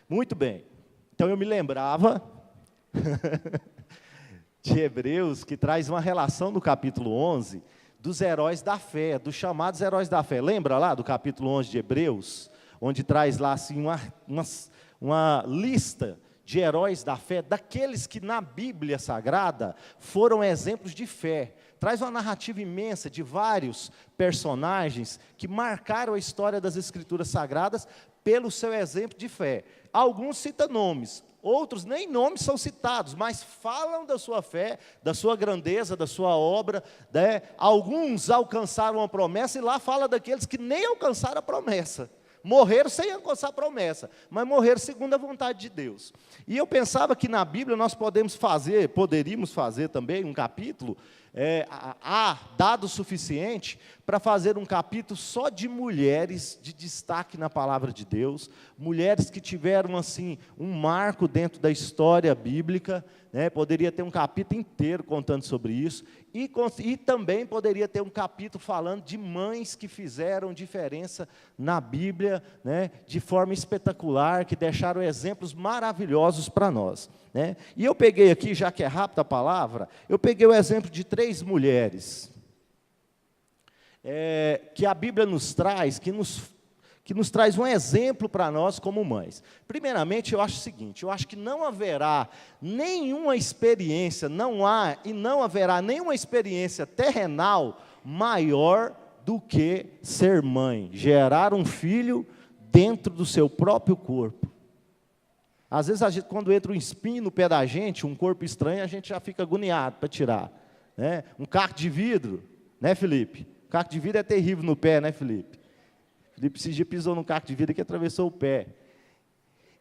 Muito bem. Então eu me lembrava de Hebreus, que traz uma relação no capítulo 11 dos heróis da fé, dos chamados heróis da fé. Lembra lá do capítulo 11 de Hebreus, onde traz lá assim uma lista de heróis da fé, daqueles que na Bíblia Sagrada foram exemplos de fé. Traz uma narrativa imensa de vários personagens que marcaram a história das Escrituras Sagradas pelo seu exemplo de fé. Alguns citam nomes, outros nem nomes são citados, mas falam da sua fé, da sua grandeza, da sua obra, né? Alguns alcançaram a promessa, e lá fala daqueles que nem alcançaram a promessa. Morreram sem alcançar a promessa, mas morreram segundo a vontade de Deus. E eu pensava que na Bíblia nós poderíamos fazer também um capítulo, há dado suficiente para fazer um capítulo só de mulheres de destaque na palavra de Deus, mulheres que tiveram assim um marco dentro da história bíblica, né? Poderia ter um capítulo inteiro contando sobre isso, e também poderia ter um capítulo falando de mães que fizeram diferença na Bíblia, né? De forma espetacular, que deixaram exemplos maravilhosos para nós, né? E eu peguei aqui, já que é rápida a palavra, eu peguei o exemplo de 3 mulheres, que a Bíblia nos traz, que nos traz um exemplo para nós como mães. Primeiramente, eu acho o seguinte, eu acho que não haverá nenhuma experiência, não haverá nenhuma experiência terrenal maior do que ser mãe, gerar um filho dentro do seu próprio corpo. Às vezes, quando entra um espinho no pé da gente, um corpo estranho, a gente já fica agoniado para tirar, né? Um caco de vidro, né, Felipe? Caco de vidro é terrível no pé, né, Felipe? Felipe esses dias pisou num caco de vidro que atravessou o pé.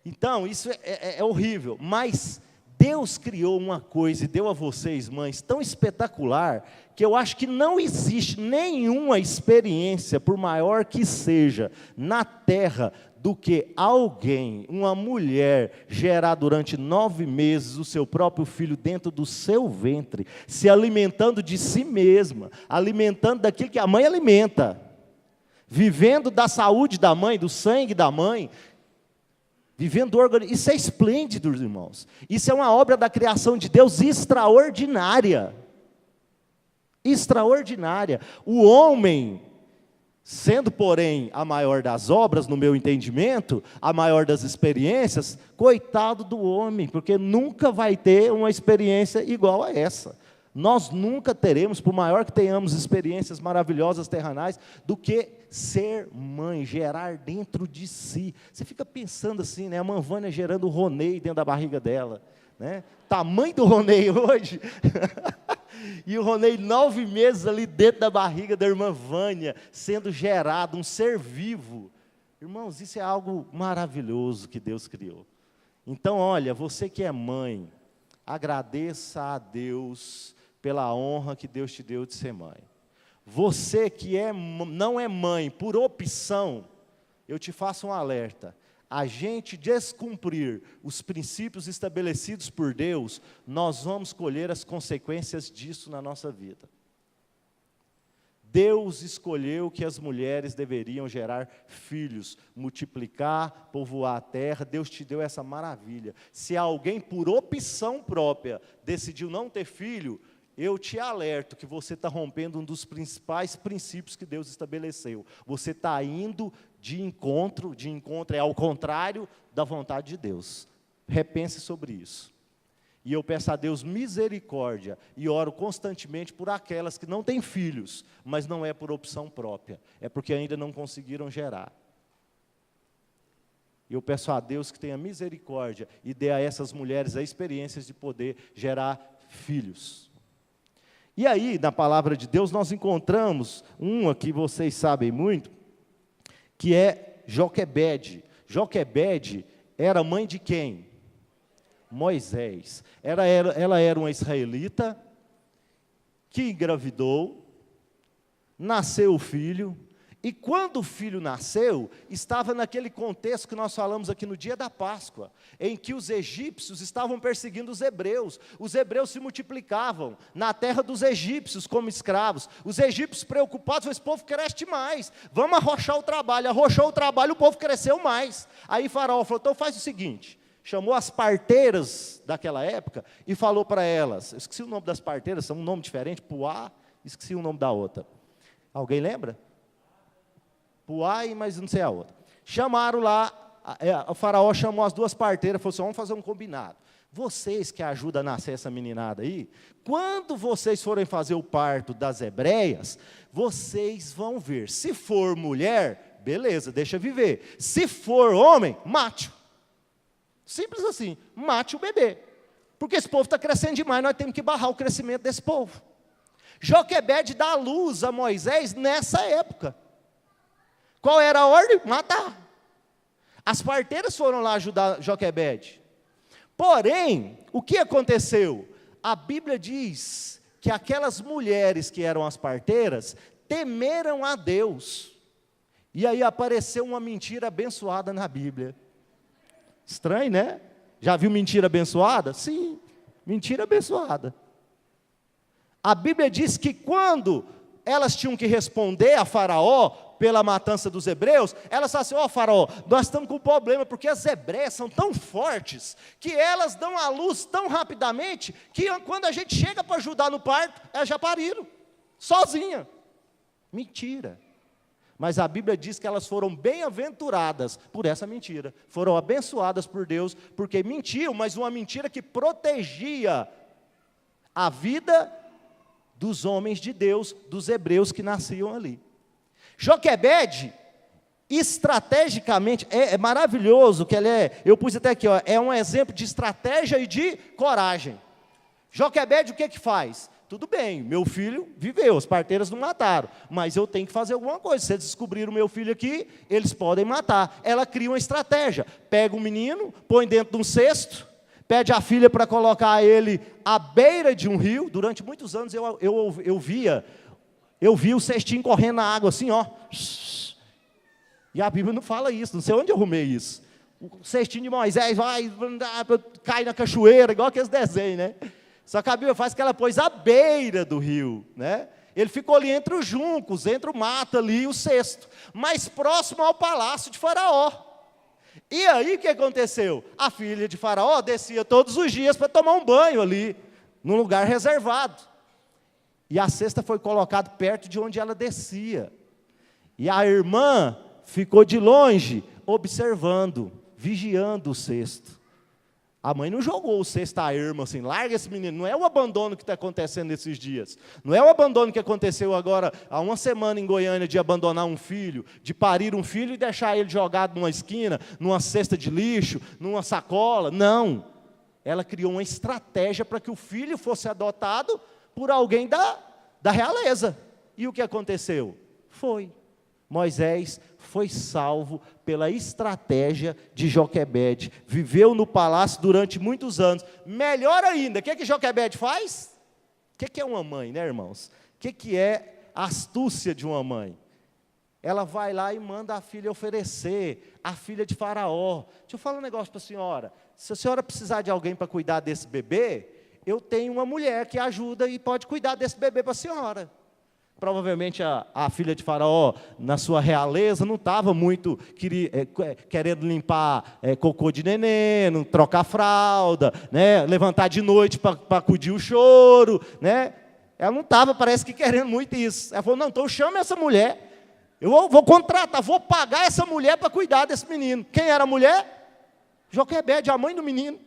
Então, isso é horrível, mas Deus criou uma coisa e deu a vocês, mães, tão espetacular, que eu acho que não existe nenhuma experiência, por maior que seja, na terra, do que alguém, uma mulher, gerar durante 9 meses o seu próprio filho dentro do seu ventre, se alimentando de si mesma, alimentando daquilo que a mãe alimenta, vivendo da saúde da mãe, do sangue da mãe, vivendo do organismo. Isso é esplêndido, irmãos. Isso é uma obra da criação de Deus extraordinária. Extraordinária. O homem, sendo, porém, a maior das obras, no meu entendimento, a maior das experiências, coitado do homem, porque nunca vai ter uma experiência igual a essa. Nós nunca teremos, por maior que tenhamos experiências maravilhosas terrenais, do que ser mãe, gerar dentro de si. Você fica pensando assim, né? A mãe Vânia gerando o Ronei dentro da barriga dela, né? Tamanho do Ronei hoje. E o Ronei 9 meses ali dentro da barriga da irmã Vânia, sendo gerado, um ser vivo. Irmãos, isso é algo maravilhoso que Deus criou. Então, olha, você que é mãe, agradeça a Deus pela honra que Deus te deu de ser mãe. Você que não é mãe por opção, eu te faço um alerta. A gente descumprir os princípios estabelecidos por Deus, nós vamos colher as consequências disso na nossa vida. Deus escolheu que as mulheres deveriam gerar filhos, multiplicar, povoar a terra. Deus te deu essa maravilha. Se alguém, por opção própria, decidiu não ter filho, eu te alerto que você está rompendo um dos principais princípios que Deus estabeleceu. Você está indo de encontro é ao contrário da vontade de Deus. Repense sobre isso. E eu peço a Deus misericórdia e oro constantemente por aquelas que não têm filhos, mas não é por opção própria, é porque ainda não conseguiram gerar. E eu peço a Deus que tenha misericórdia e dê a essas mulheres a experiência de poder gerar filhos. E aí, na palavra de Deus, nós encontramos uma que vocês sabem muito, que é Joquebede. Joquebede era mãe de quem? Moisés. Ela era uma israelita que engravidou, nasceu o filho, E quando o filho nasceu, estava naquele contexto que nós falamos aqui no dia da Páscoa, em que os egípcios estavam perseguindo os hebreus se multiplicavam na terra dos egípcios como escravos, os egípcios preocupados, esse povo cresce demais, vamos arrochar o trabalho, arrochou o trabalho, o povo cresceu mais, aí Faraó falou, então faz o seguinte, chamou as parteiras daquela época, e falou para elas, eu esqueci o nome das parteiras, são um nome diferente, Puá, esqueci o nome da outra, alguém lembra? Puai, mas não sei a outra. Chamaram lá, o faraó chamou as duas parteiras, falou assim, vamos fazer um combinado. Vocês que ajudam a nascer essa meninada aí, quando vocês forem fazer o parto das hebreias, vocês vão ver, se for mulher, beleza, deixa viver. Se for homem, mate-o. Simples assim, mate o bebê. Porque esse povo está crescendo demais, nós temos que barrar o crescimento desse povo. Joquebede dá a luz a Moisés nessa época. Qual era a ordem? Matar. As parteiras foram lá ajudar Joquebede. Porém, o que aconteceu? A Bíblia diz que aquelas mulheres que eram as parteiras temeram a Deus. E aí apareceu uma mentira abençoada na Bíblia. Estranho, né? Já viu mentira abençoada? Sim, mentira abençoada. A Bíblia diz que quando elas tinham que responder a Faraó pela matança dos hebreus, elas falaram assim, ó Faraó, nós estamos com um problema, porque as hebreias são tão fortes, que elas dão à luz tão rapidamente, que quando a gente chega para ajudar no parto, elas já pariram, sozinha. Mentira. Mas a Bíblia diz que elas foram bem-aventuradas por essa mentira, foram abençoadas por Deus, porque mentiu, mas uma mentira que protegia a vida dos homens de Deus, dos hebreus que nasciam ali. Joquebede, estrategicamente, é maravilhoso que ele eu pus até aqui, ó, é um exemplo de estratégia e de coragem. Joquebede o que faz? Tudo bem, meu filho viveu, as parteiras não mataram, mas eu tenho que fazer alguma coisa, se eles descobrirem o meu filho aqui, eles podem matar. Ela cria uma estratégia, pega o menino, põe dentro de um cesto, pede a filha para colocar ele à beira de um rio. Durante muitos anos eu via o cestinho correndo na água assim, ó. E a Bíblia não fala isso, não sei onde eu arrumei isso. O cestinho de Moisés cai na cachoeira, igual aqueles desenhos, né? Só que a Bíblia faz que ela pôs à beira do rio, né? Ele ficou ali entre os juncos, entre o mato ali e o cesto, mais próximo ao palácio de Faraó. E aí o que aconteceu? A filha de Faraó descia todos os dias para tomar um banho ali, num lugar reservado. E a cesta foi colocada perto de onde ela descia. E a irmã ficou de longe, observando, vigiando o cesto. A mãe não jogou o cesto à irmã assim, larga esse menino. Não é o abandono que está acontecendo nesses dias. Não é o abandono que aconteceu agora, há uma semana em Goiânia, de abandonar um filho, de parir um filho e deixar ele jogado numa esquina, numa cesta de lixo, numa sacola. Não. Ela criou uma estratégia para que o filho fosse adotado por alguém da realeza. E o que aconteceu? Moisés foi salvo pela estratégia de Joquebede, viveu no palácio durante muitos anos. Melhor ainda, o que Joquebede faz? O que é uma mãe, né, irmãos? O que é a astúcia de uma mãe? Ela vai lá e manda a filha oferecer, a filha de Faraó. Deixa eu falar um negócio para a senhora, se a senhora precisar de alguém para cuidar desse bebê, eu tenho uma mulher que ajuda e pode cuidar desse bebê para a senhora. Provavelmente a filha de Faraó, na sua realeza, não estava muito querendo limpar cocô de neném, trocar fralda, né, levantar de noite para acudir o choro. Né? Ela não estava, parece que, querendo muito isso. Ela falou, não, então chama essa mulher, eu vou contratar, vou pagar essa mulher para cuidar desse menino. Quem era a mulher? Joquebede, a mãe do menino.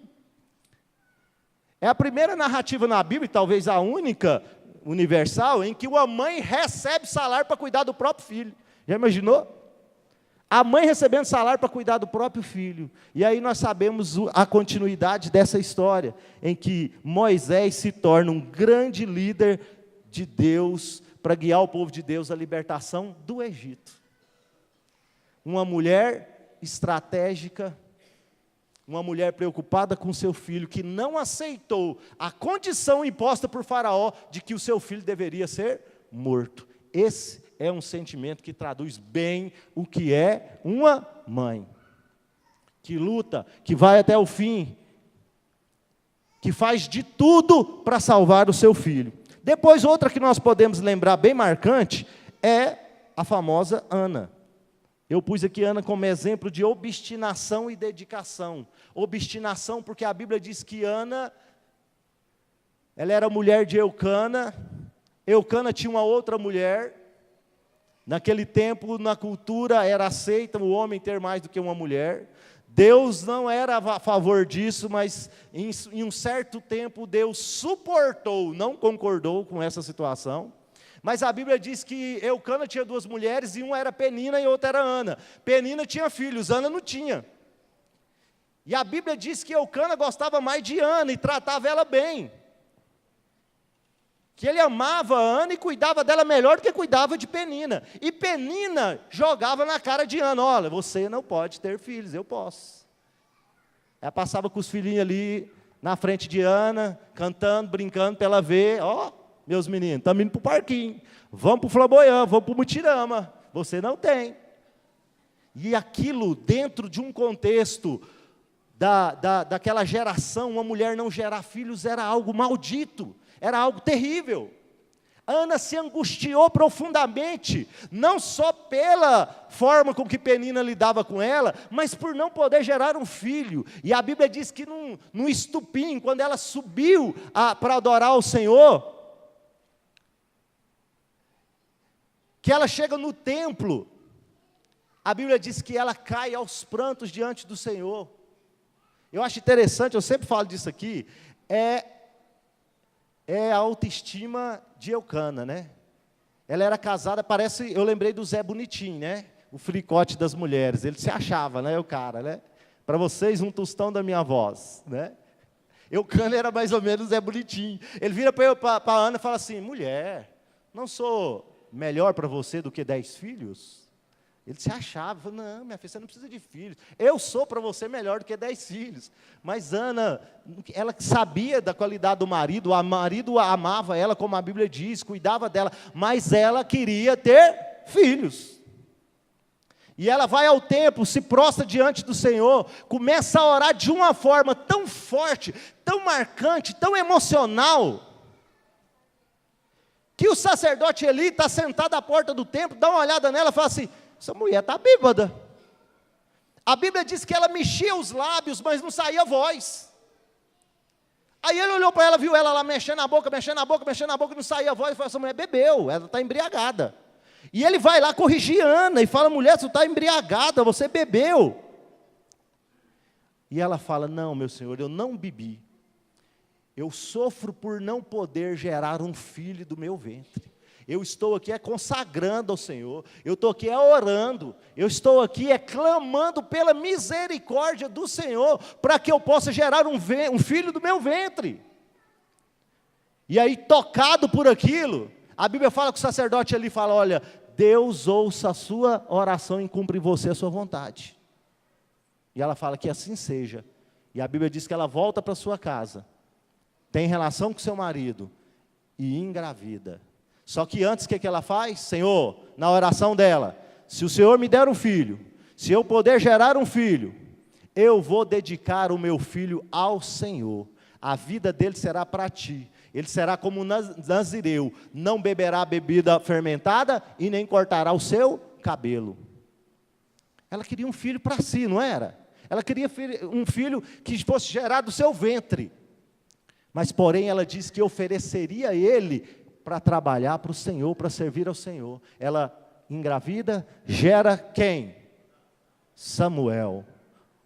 É a primeira narrativa na Bíblia, talvez a única universal, em que uma mãe recebe salário para cuidar do próprio filho. Já imaginou? A mãe recebendo salário para cuidar do próprio filho. E aí nós sabemos a continuidade dessa história, em que Moisés se torna um grande líder de Deus, para guiar o povo de Deus à libertação do Egito. Uma mulher estratégica, uma mulher preocupada com seu filho, que não aceitou a condição imposta por Faraó, de que o seu filho deveria ser morto. Esse é um sentimento que traduz bem o que é uma mãe. Que luta, que vai até o fim, que faz de tudo para salvar o seu filho. Depois, outra que nós podemos lembrar bem marcante, é a famosa Ana. Eu pus aqui Ana como exemplo de obstinação e dedicação. Obstinação porque a Bíblia diz que Ana, ela era mulher de Eucana. Eucana tinha uma outra mulher. Naquele tempo, na cultura, era aceita o homem ter mais do que uma mulher. Deus não era a favor disso, mas em um certo tempo Deus suportou, não concordou com essa situação. Mas a Bíblia diz que Eucana tinha duas mulheres, e uma era Penina e outra era Ana. Penina tinha filhos, Ana não tinha. E a Bíblia diz que Eucana gostava mais de Ana e tratava ela bem. Que ele amava a Ana e cuidava dela melhor do que cuidava de Penina. E Penina jogava na cara de Ana: olha, você não pode ter filhos, eu posso. Ela passava com os filhinhos ali na frente de Ana, cantando, brincando, para ela ver: ó, meus meninos, estamos indo para o parquinho, vamos para o Flamboyant, vamos para o Mutirama, você não tem. E aquilo, dentro de um contexto daquela geração, uma mulher não gerar filhos era algo maldito, era algo terrível. Ana se angustiou profundamente, não só pela forma com que Penina lidava com ela, mas por não poder gerar um filho. E a Bíblia diz que num estupim, quando ela subiu para adorar o Senhor, que ela chega no templo, a Bíblia diz que ela cai aos prantos diante do Senhor. Eu acho interessante, eu sempre falo disso aqui, é a autoestima de Eucana, né? Ela era casada, eu lembrei do Zé Bonitinho, né? O fricote das mulheres, ele se achava, né, o cara, né? Para vocês, um tostão da minha voz, né? Eucana era mais ou menos o Zé Bonitinho. Ele vira para a Ana e fala assim: mulher, não sou melhor para você do que 10 filhos? Ele se achava, falou: não, minha filha, você não precisa de filhos, eu sou para você melhor do que 10 filhos. Mas Ana, ela sabia da qualidade do marido, o marido amava ela, como a Bíblia diz, cuidava dela, mas ela queria ter filhos. E ela vai ao templo, se prostra diante do Senhor, começa a orar de uma forma tão forte, tão marcante, tão emocional, que o sacerdote Eli está sentado à porta do templo, dá uma olhada nela e fala assim: essa mulher está bêbada. A Bíblia diz que ela mexia os lábios, mas não saía voz. Aí ele olhou para ela, viu ela lá mexendo a boca, e não saía voz, e falou: essa mulher bebeu, ela está embriagada. E ele vai lá corrigir Ana, e fala: mulher, você está embriagada, você bebeu. E ela fala: não, meu senhor, eu não bebi. Eu sofro por não poder gerar um filho do meu ventre. Eu estou aqui consagrando ao Senhor, eu estou aqui orando, eu estou aqui clamando pela misericórdia do Senhor, para que eu possa gerar um filho do meu ventre. E aí, tocado por aquilo, a Bíblia fala que o sacerdote ali fala: olha, Deus ouça a sua oração e cumpre em você a sua vontade. E ela fala que assim seja. E a Bíblia diz que ela volta para sua casa, tem relação com seu marido e engravida. Só que antes, o que ela faz? Senhor, na oração dela: se o Senhor me der um filho, se eu puder gerar um filho, eu vou dedicar o meu filho ao Senhor. A vida dele será para ti. Ele será como um nazireu, não beberá bebida fermentada e nem cortará o seu cabelo. Ela queria um filho para si, não era? Ela queria um filho que fosse gerado do seu ventre. Mas, porém, ela disse que ofereceria ele para trabalhar para o Senhor, para servir ao Senhor. Ela engravida, gera quem? Samuel.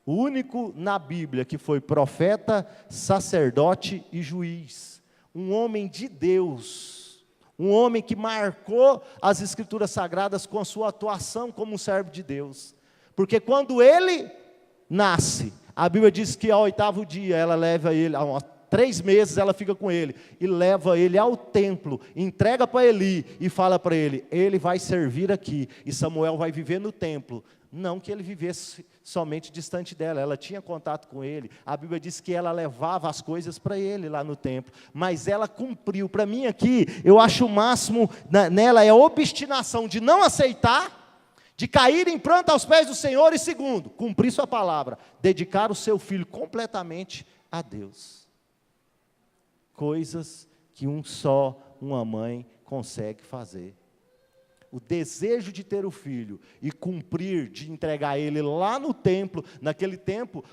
O único na Bíblia que foi profeta, sacerdote e juiz. Um homem de Deus. Um homem que marcou as Escrituras Sagradas com a sua atuação como um servo de Deus. Porque quando ele nasce, a Bíblia diz que ao 8º dia ela leva ele, 3 meses ela fica com ele, e leva ele ao templo, entrega para Eli, e fala para ele: ele vai servir aqui, e Samuel vai viver no templo, Não que ele vivesse somente distante dela, ela tinha contato com ele. A Bíblia diz que ela levava as coisas para ele lá no templo, mas ela cumpriu. Para mim aqui, eu acho o máximo nela é a obstinação de não aceitar, de cair em pranto aos pés do Senhor, e segundo, cumprir sua palavra, dedicar o seu filho completamente a Deus. Coisas que uma mãe consegue fazer. O desejo de ter o filho e cumprir, de entregar ele lá no templo. Naquele tempo,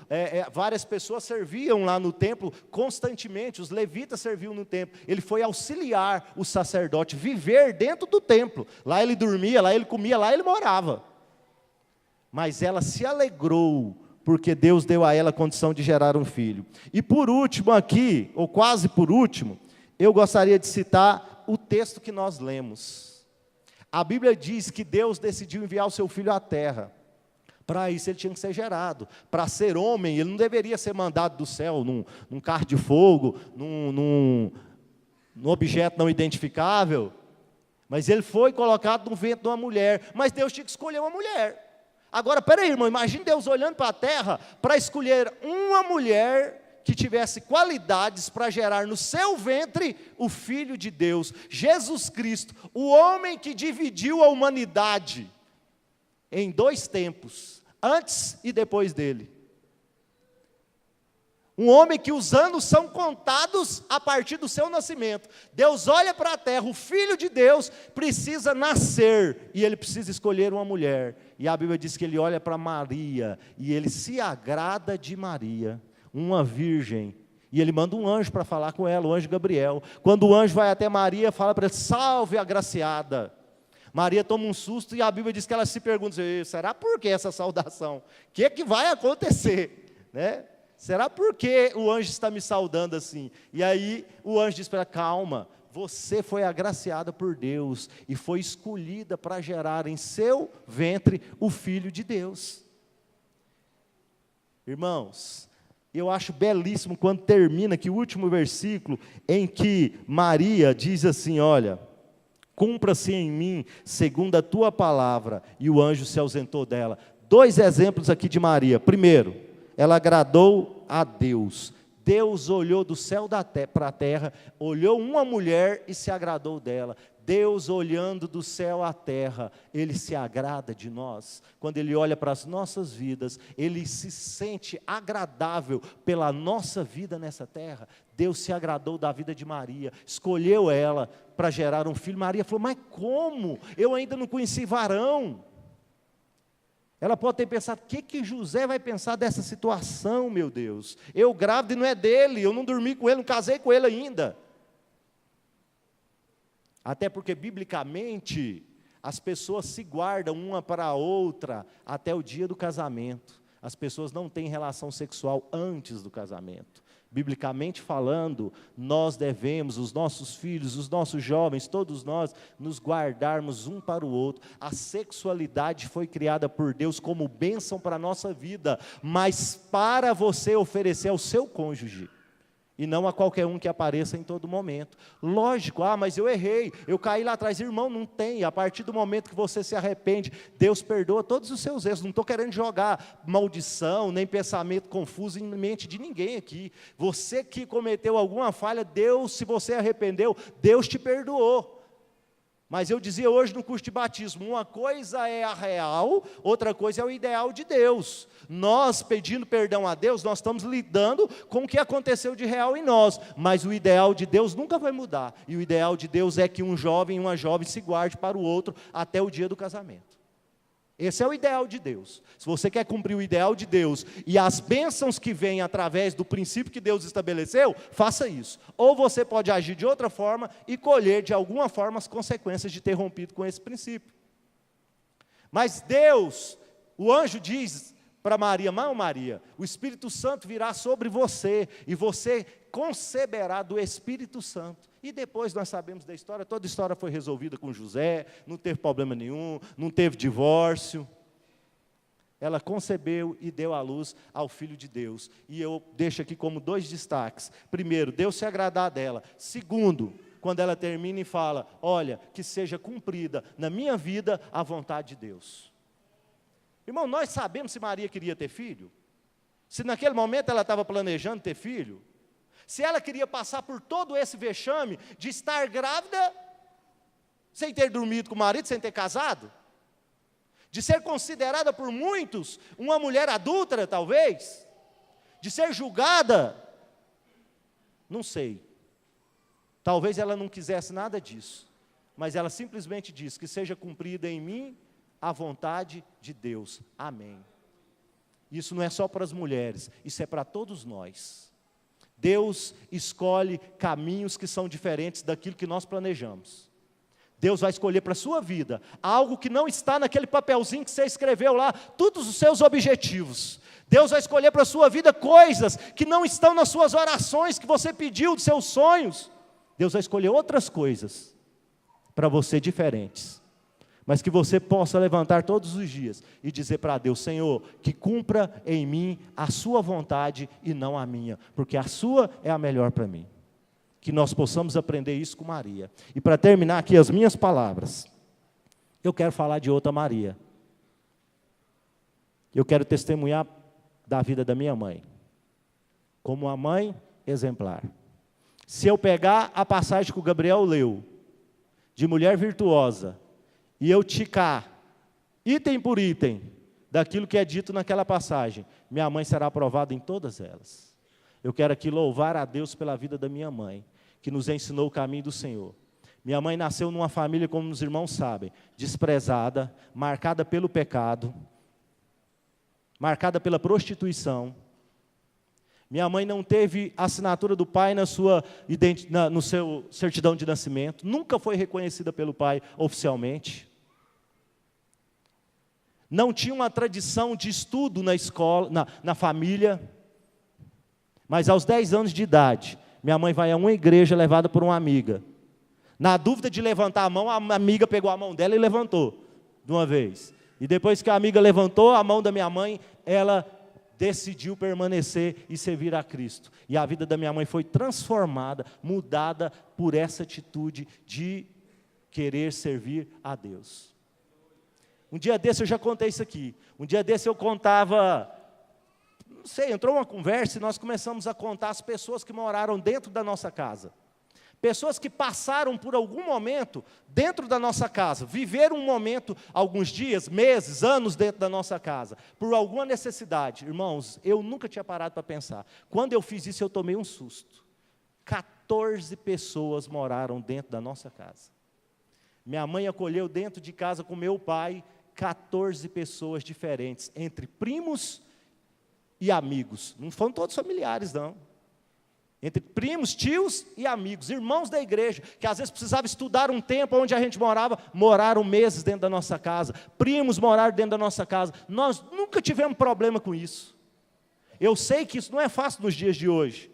várias pessoas serviam lá no templo constantemente, os levitas serviam no templo. Ele foi auxiliar o sacerdote, viver dentro do templo. Lá ele dormia, lá ele comia, lá ele morava. Mas ela se alegrou, porque Deus deu a ela a condição de gerar um filho. E por último aqui, ou quase por último, eu gostaria de citar o texto que nós lemos. A Bíblia diz que Deus decidiu enviar o seu filho à terra. Para isso ele tinha que ser gerado. Para ser homem, ele não deveria ser mandado do céu num carro de fogo, num objeto não identificável. Mas ele foi colocado no ventre de uma mulher. Mas Deus tinha que escolher uma mulher. Agora, peraí, irmão, imagine Deus olhando para a terra para escolher uma mulher que tivesse qualidades para gerar no seu ventre o Filho de Deus, Jesus Cristo, o homem que dividiu a humanidade em 2 tempos, antes e depois dele. Um homem que os anos são contados a partir do seu nascimento. Deus olha para a terra, o Filho de Deus precisa nascer, e ele precisa escolher uma mulher. E a Bíblia diz que ele olha para Maria, e ele se agrada de Maria, uma virgem, e ele manda um anjo para falar com ela, o anjo Gabriel. Quando o anjo vai até Maria, fala para ele: salve agraciada. Maria toma um susto, e a Bíblia diz que ela se pergunta: será por que essa saudação? O que vai acontecer? Né? Será por que o anjo está me saudando assim? E aí o anjo diz para ela: calma, você foi agraciada por Deus, e foi escolhida para gerar em seu ventre o Filho de Deus. Irmãos, eu acho belíssimo quando termina aqui o último versículo, em que Maria diz assim: olha, cumpra-se em mim segundo a tua palavra, e o anjo se ausentou dela. 2 exemplos aqui de Maria. Primeiro, ela agradou a Deus. Deus olhou do céu para a terra, olhou uma mulher e se agradou dela. Deus, olhando do céu à terra, Ele se agrada de nós. Quando Ele olha para as nossas vidas, Ele se sente agradável pela nossa vida nessa terra. Deus se agradou da vida de Maria, escolheu ela para gerar um filho. Maria falou: mas como? Eu ainda não conheci varão. Ela pode ter pensado: o que José vai pensar dessa situação, meu Deus? Eu grávida e não é dele, eu não dormi com ele, não casei com ele ainda. Até porque, biblicamente, as pessoas se guardam uma para a outra até o dia do casamento. As pessoas não têm relação sexual antes do casamento. Biblicamente falando, nós devemos, os nossos filhos, os nossos jovens, todos nós, nos guardarmos um para o outro. A sexualidade foi criada por Deus como bênção para a nossa vida, mas para você oferecer ao seu cônjuge, e não a qualquer um que apareça em todo momento. Lógico, mas eu errei, eu caí lá atrás. Irmão, não tem. A partir do momento que você se arrepende, Deus perdoa todos os seus erros. Não estou querendo jogar maldição, nem pensamento confuso em mente de ninguém aqui. Você que cometeu alguma falha, Deus, se você arrependeu, Deus te perdoou. Mas eu dizia hoje no curso de batismo, uma coisa é a real, outra coisa é o ideal de Deus. Nós, pedindo perdão a Deus, nós estamos lidando com o que aconteceu de real em nós, mas o ideal de Deus nunca vai mudar. E o ideal de Deus é que um jovem e uma jovem se guarde para o outro até o dia do casamento. Esse é o ideal de Deus. Se você quer cumprir o ideal de Deus e as bênçãos que vêm através do princípio que Deus estabeleceu, faça isso. Ou você pode agir de outra forma e colher de alguma forma as consequências de ter rompido com esse princípio. Mas Deus, o anjo diz para Maria: não, Maria, o Espírito Santo virá sobre você e você conceberá do Espírito Santo. E depois nós sabemos da história, toda a história foi resolvida com José, não teve problema nenhum, não teve divórcio. Ela concebeu e deu à luz ao Filho de Deus. E eu deixo aqui como 2 destaques. Primeiro, Deus se agradar dela. Segundo, quando ela termina e fala: olha, que seja cumprida na minha vida a vontade de Deus. Irmão, nós sabemos se Maria queria ter filho? Se naquele momento ela estava planejando ter filho? Se ela queria passar por todo esse vexame de estar grávida, sem ter dormido com o marido, sem ter casado? De ser considerada por muitos uma mulher adúltera, talvez? De ser julgada? Não sei. Talvez ela não quisesse nada disso, mas ela simplesmente disse: que seja cumprida em mim a vontade de Deus. Amém. Isso não é só para as mulheres, isso é para todos nós. Deus escolhe caminhos que são diferentes daquilo que nós planejamos. Deus vai escolher para a sua vida algo que não está naquele papelzinho que você escreveu lá, todos os seus objetivos. Deus vai escolher para a sua vida coisas que não estão nas suas orações, que você pediu, dos seus sonhos. Deus vai escolher outras coisas para você diferentes. Mas que você possa levantar todos os dias e dizer para Deus: Senhor, que cumpra em mim a sua vontade e não a minha, porque a sua é a melhor para mim. Que nós possamos aprender isso com Maria. E para terminar aqui as minhas palavras, eu quero falar de outra Maria. Eu quero testemunhar da vida da minha mãe, como uma mãe exemplar. Se eu pegar a passagem que o Gabriel leu, de mulher virtuosa, e eu ticar, item por item, daquilo que é dito naquela passagem, minha mãe será aprovada em todas elas. Eu quero aqui louvar a Deus pela vida da minha mãe, que nos ensinou o caminho do Senhor. Minha mãe nasceu numa família, como os irmãos sabem, desprezada, marcada pelo pecado, marcada pela prostituição. Minha mãe não teve assinatura do pai no seu certidão de nascimento, nunca foi reconhecida pelo pai oficialmente. Não tinha uma tradição de estudo na escola, na família. Mas aos 10 anos de idade, minha mãe vai a uma igreja levada por uma amiga. Na dúvida de levantar a mão, a amiga pegou a mão dela e levantou de uma vez. E depois que a amiga levantou a mão da minha mãe, ela decidiu permanecer e servir a Cristo. E a vida da minha mãe foi transformada, mudada por essa atitude de querer servir a Deus. Um dia desse eu já contei isso aqui. Um dia desse eu contava, não sei, entrou uma conversa e nós começamos a contar as pessoas que moraram dentro da nossa casa. Pessoas que passaram por algum momento dentro da nossa casa, viveram um momento, alguns dias, meses, anos dentro da nossa casa, por alguma necessidade. Irmãos, eu nunca tinha parado para pensar. Quando eu fiz isso, eu tomei um susto. 14 pessoas moraram dentro da nossa casa. Minha mãe acolheu dentro de casa com meu pai 14 pessoas diferentes, entre primos e amigos. Não foram todos familiares, não. Entre primos, tios e amigos, irmãos da igreja, que às vezes precisavam estudar um tempo onde a gente morava, moraram meses dentro da nossa casa. Primos moraram dentro da nossa casa. Nós nunca tivemos problema com isso. Eu sei que isso não é fácil nos dias de hoje.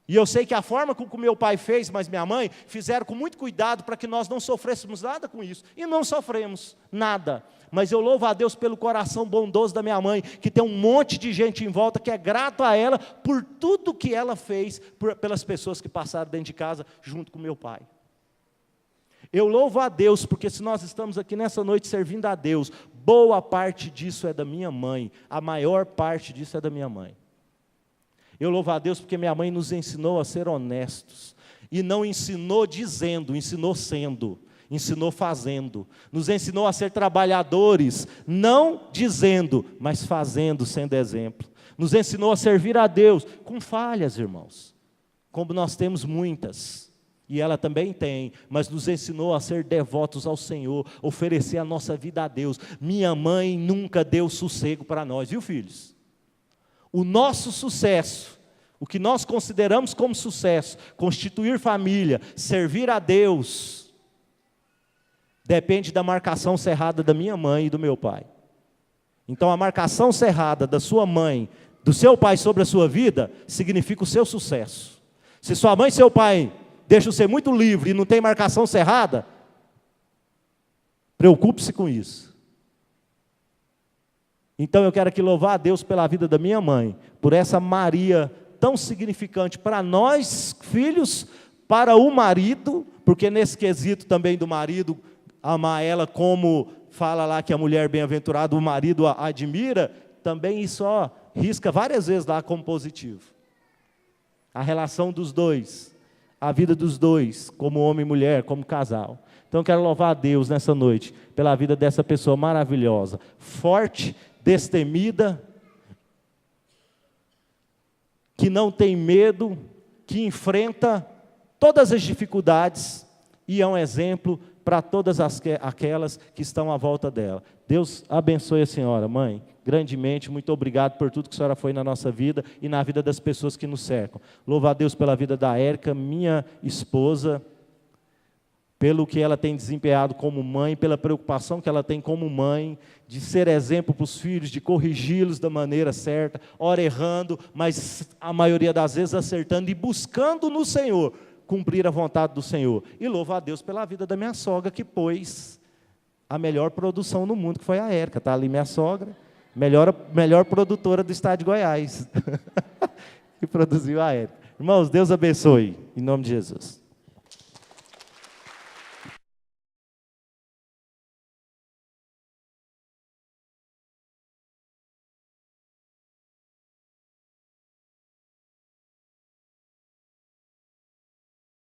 E eu sei que a forma como meu pai fez, mas minha mãe, fizeram com muito cuidado para que nós não sofrêssemos nada com isso. E não sofremos nada. Mas eu louvo a Deus pelo coração bondoso da minha mãe, que tem um monte de gente em volta, que é grato a ela por tudo que ela fez, pelas pessoas que passaram dentro de casa, junto com meu pai. Eu louvo a Deus, porque se nós estamos aqui nessa noite servindo a Deus, boa parte disso é da minha mãe, a maior parte disso é da minha mãe. Eu louvo a Deus porque minha mãe nos ensinou a ser honestos, e não ensinou dizendo, ensinou sendo, ensinou fazendo, nos ensinou a ser trabalhadores, não dizendo, mas fazendo, sendo exemplo, nos ensinou a servir a Deus, com falhas, irmãos, como nós temos muitas, e ela também tem, mas nos ensinou a ser devotos ao Senhor, oferecer a nossa vida a Deus. Minha mãe nunca deu sossego para nós, viu, filhos? O nosso sucesso, o que nós consideramos como sucesso, constituir família, servir a Deus, depende da marcação cerrada da minha mãe e do meu pai. Então a marcação cerrada da sua mãe, do seu pai sobre a sua vida, significa o seu sucesso. Se sua mãe e seu pai deixam você muito livre e não tem marcação cerrada, preocupe-se com isso. Então eu quero aqui louvar a Deus pela vida da minha mãe, por essa Maria tão significante para nós, filhos, para o marido, porque nesse quesito também do marido, amar ela como fala lá que a mulher bem-aventurada, o marido a admira, também isso risca várias vezes lá como positivo. A relação dos dois, a vida dos dois, como homem e mulher, como casal. Então eu quero louvar a Deus nessa noite, pela vida dessa pessoa maravilhosa, forte, destemida, que não tem medo, que enfrenta todas as dificuldades e é um exemplo para todas aquelas que estão à volta dela. Deus abençoe a senhora, mãe, grandemente. Muito obrigado por tudo que a senhora foi na nossa vida e na vida das pessoas que nos cercam. Louvo a Deus pela vida da Érica, minha esposa, pelo que ela tem desempenhado como mãe, pela preocupação que ela tem como mãe, de ser exemplo para os filhos, de corrigi-los da maneira certa, ora errando, mas a maioria das vezes acertando e buscando no Senhor, cumprir a vontade do Senhor. E louvo a Deus pela vida da minha sogra, que pôs a melhor produção no mundo, que foi a Érica. Está ali minha sogra, melhor produtora do estado de Goiás, que produziu a Érica. Irmãos, Deus abençoe, em nome de Jesus.